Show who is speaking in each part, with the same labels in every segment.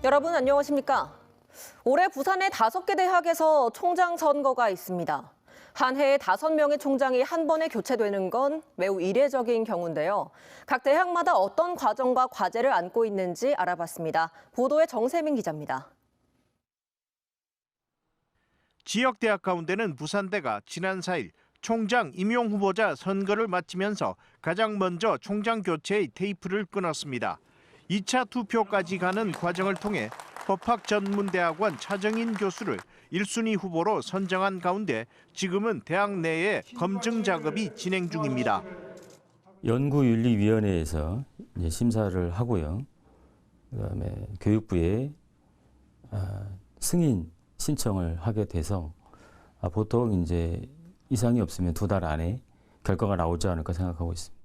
Speaker 1: 여러분 안녕하십니까? 올해 부산의 5개 대학에서 총장 선거가 있습니다. 한 해에 5명의 총장이 한 번에 교체되는 건 매우 이례적인 경우인데요. 각 대학마다 어떤 과정과 과제를 안고 있는지 알아봤습니다. 보도에 정세민 기자입니다.
Speaker 2: 지역 대학 가운데는 부산대가 지난 4일 총장 임용 후보자 선거를 마치면서 가장 먼저 총장 교체의 테이프를 끊었습니다. 2차 투표까지 가는 과정을 통해 법학전문대학원 차정인 교수를 1순위 후보로 선정한 가운데 지금은 대학 내에 검증 작업이 진행 중입니다.
Speaker 3: 연구윤리위원회에서 심사를 하고요. 그다음에 교육부에 승인 신청을 하게 돼서 보통 이제 이상이 없으면 2달 안에 결과가 나오지 않을까 생각하고 있습니다.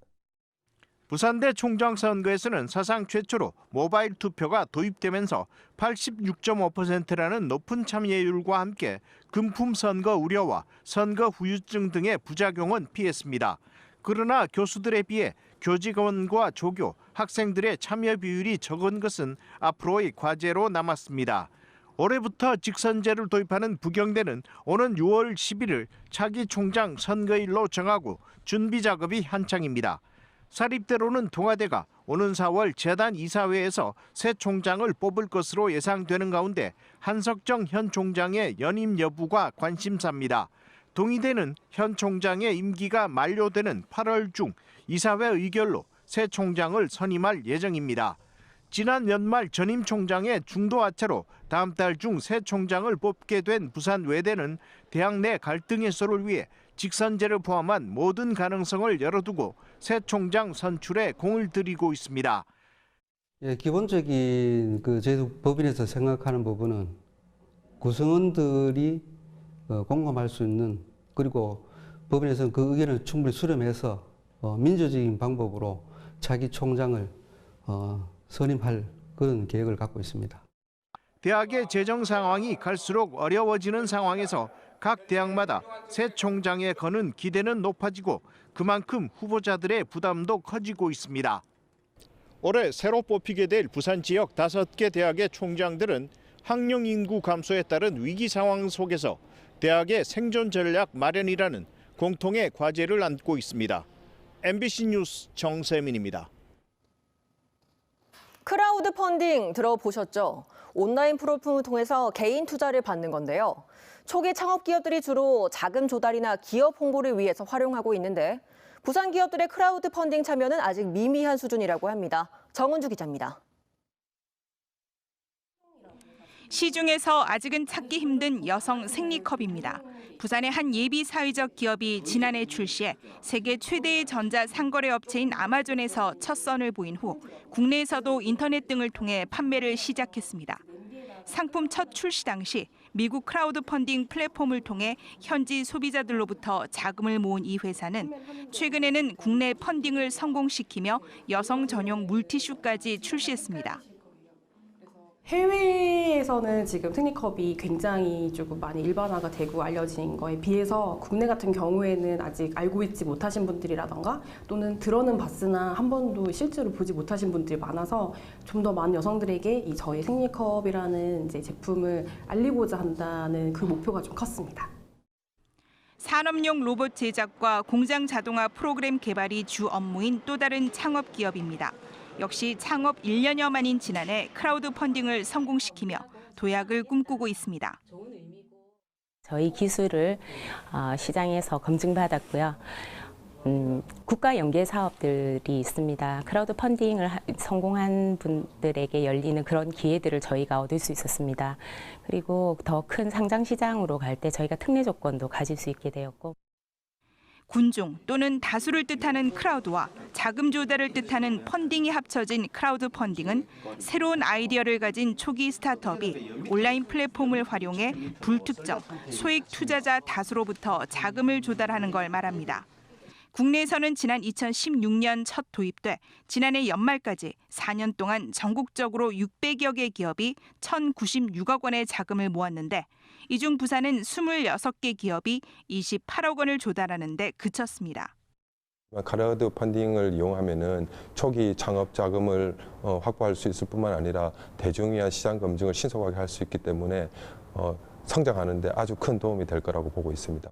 Speaker 2: 부산대 총장 선거에서는 사상 최초로 모바일 투표가 도입되면서 86.5%라는 높은 참여율과 함께 금품 선거 우려와 선거 후유증 등의 부작용은 피했습니다. 그러나 교수들에 비해 교직원과 조교, 학생들의 참여 비율이 적은 것은 앞으로의 과제로 남았습니다. 올해부터 직선제를 도입하는 부경대는 오는 6월 11일 차기 총장 선거일로 정하고 준비 작업이 한창입니다. 사립대로는 동아대가 오는 4월 재단 이사회에서 새 총장을 뽑을 것으로 예상되는 가운데 한석정 현 총장의 연임 여부가 관심사입니다. 동의대는 현 총장의 임기가 만료되는 8월 중 이사회 의결로 새 총장을 선임할 예정입니다. 지난 연말 전임 총장의 중도 하차로 다음 달 중 새 총장을 뽑게 된 부산 외대는 대학 내 갈등 해소를 위해 직선제를 포함한 모든 가능성을 열어두고 새 총장 선출에 공을 들이고 있습니다.
Speaker 4: 기본적인 저희 법인에서 생각하는 부분은 구성원들이 공감할 수 있는, 그리고 법인에서는 그 의견을 충분히 수렴해서 민주적인 방법으로 차기 총장을 선임할 그런 계획을 갖고 있습니다.
Speaker 2: 대학의 재정 상황이 갈수록 어려워지는 상황에서 각 대학마다 새 총장에 거는 기대는 높아지고 그만큼 후보자들의 부담도 커지고 있습니다. 올해 새로 뽑히게 될 부산 지역 5개 대학의 총장들은 학령 인구 감소에 따른 위기 상황 속에서 대학의 생존 전략 마련이라는 공통의 과제를 안고 있습니다. MBC 뉴스 정세민입니다.
Speaker 1: 크라우드 펀딩 들어보셨죠? 온라인 플랫폼을 통해서 개인 투자를 받는 건데요. 초기 창업 기업들이 주로 자금 조달이나 기업 홍보를 위해서 활용하고 있는데 부산 기업들의 크라우드 펀딩 참여는 아직 미미한 수준이라고 합니다. 정은주 기자입니다.
Speaker 5: 시중에서 아직은 찾기 힘든 여성 생리컵입니다. 부산의 한 예비 사회적 기업이 지난해 출시해 세계 최대의 전자 상거래 업체인 아마존에서 첫 선을 보인 후 국내에서도 인터넷 등을 통해 판매를 시작했습니다. 상품 첫 출시 당시 미국 크라우드 펀딩 플랫폼을 통해 현지 소비자들로부터 자금을 모은 이 회사는 최근에는 국내 펀딩을 성공시키며 여성 전용 물티슈까지 출시했습니다.
Speaker 6: 해외에서는 지금 생리컵이 굉장히 조금 많이 일반화가 되고 알려진 거에 비해서 국내 같은 경우에는 아직 알고 있지 못하신 분들이라던가 또는 들어는 봤으나 한 번도 실제로 보지 못하신 분들이 많아서 좀 더 많은 여성들에게 이 저희 생리컵이라는 이제 제품을 알리고자 한다는 그 목표가 좀 컸습니다.
Speaker 5: 산업용 로봇 제작과 공장 자동화 프로그램 개발이 주 업무인 또 다른 창업 기업입니다. 역시 창업 1년여 만인 지난해 크라우드 펀딩을 성공시키며 도약을 꿈꾸고 있습니다.
Speaker 7: 저희 기술을 시장에서 검증받았고요. 국가 연계 사업들이 있습니다. 크라우드 펀딩을 성공한 분들에게 열리는 그런 기회들을 저희가 얻을 수 있었습니다. 그리고 더 큰 상장 시장으로 갈 때 저희가 특례 조건도 가질 수 있게 되었고.
Speaker 5: 군중 또는 다수를 뜻하는 크라우드와 자금 조달을 뜻하는 펀딩이 합쳐진 크라우드 펀딩은 새로운 아이디어를 가진 초기 스타트업이 온라인 플랫폼을 활용해 불특정, 소액 투자자 다수로부터 자금을 조달하는 걸 말합니다. 국내에서는 지난 2016년 첫 도입돼 지난해 연말까지 4년 동안 전국적으로 600여 개 기업이 1,096억 원의 자금을 모았는데 이 중 부산은 26개 기업이 28억 원을 조달하는 데 그쳤습니다.
Speaker 8: 크라우드 펀딩을 이용하면은 초기 창업 자금을 확보할 수 있을 뿐만 아니라 대중이한 시장 검증을 신속하게 할 수 있기 때문에 성장하는 데 아주 큰 도움이 될 거라고 보고 있습니다.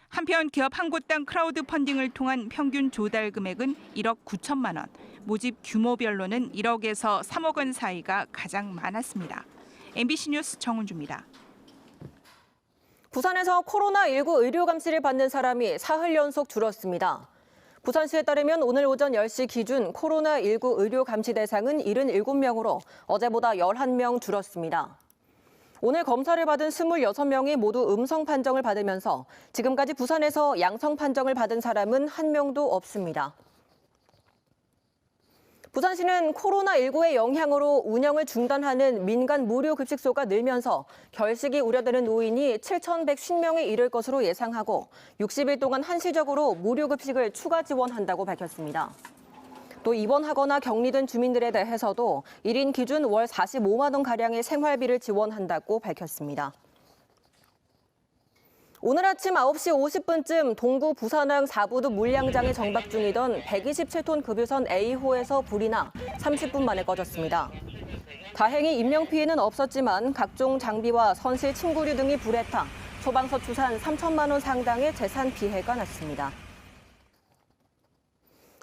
Speaker 5: 한편 기업 한 곳당 크라우드 펀딩을 통한 평균 조달 금액은 1억 9천만 원, 모집 규모별로는 1억에서 3억 원 사이가 가장 많았습니다. MBC 뉴스 정은주입니다.
Speaker 1: 부산에서 코로나19 의료 감시를 받는 사람이 사흘 연속 줄었습니다. 부산시에 따르면 오늘 오전 10시 기준 코로나19 의료 감시 대상은 77명으로 어제보다 11명 줄었습니다. 오늘 검사를 받은 26명이 모두 음성 판정을 받으면서 지금까지 부산에서 양성 판정을 받은 사람은 한 명도 없습니다. 부산시는 코로나19의 영향으로 운영을 중단하는 민간 무료급식소가 늘면서 결식이 우려되는 노인이 7,150명에 이를 것으로 예상하고 60일 동안 한시적으로 무료급식을 추가 지원한다고 밝혔습니다. 또 입원하거나 격리된 주민들에 대해서도 1인 기준 월 45만 원가량의 생활비를 지원한다고 밝혔습니다. 오늘 아침 9시 50분쯤 동구 부산항 4부두 물량장에 정박 중이던 127톤 급유선 A호에서 불이 나 30분 만에 꺼졌습니다. 다행히 인명피해는 없었지만 각종 장비와 선실 침구류 등이 불에 타 소방서 추산 3천만 원 상당의 재산 피해가 났습니다.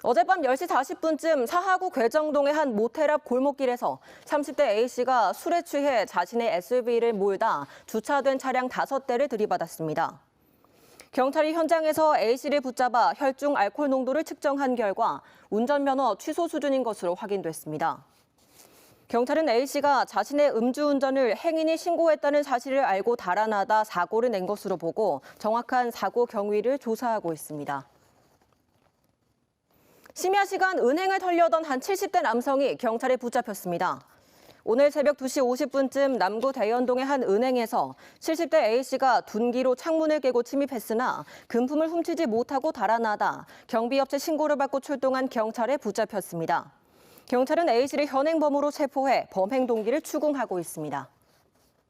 Speaker 1: 어젯밤 10시 40분쯤 사하구 괴정동의 한 모텔 앞 골목길에서 30대 A씨가 술에 취해 자신의 SUV를 몰다 주차된 차량 5대를 들이받았습니다. 경찰이 현장에서 A씨를 붙잡아 혈중 알코올 농도를 측정한 결과 운전면허 취소 수준인 것으로 확인됐습니다. 경찰은 A씨가 자신의 음주운전을 행인이 신고했다는 사실을 알고 달아나다 사고를 낸 것으로 보고 정확한 사고 경위를 조사하고 있습니다. 심야 시간 은행을 털려던 한 70대 남성이 경찰에 붙잡혔습니다. 오늘 새벽 2시 50분쯤 남구 대연동의 한 은행에서 70대 A씨가 둔기로 창문을 깨고 침입했으나 금품을 훔치지 못하고 달아나다 경비업체 신고를 받고 출동한 경찰에 붙잡혔습니다. 경찰은 A씨를 현행범으로 체포해 범행 동기를 추궁하고 있습니다.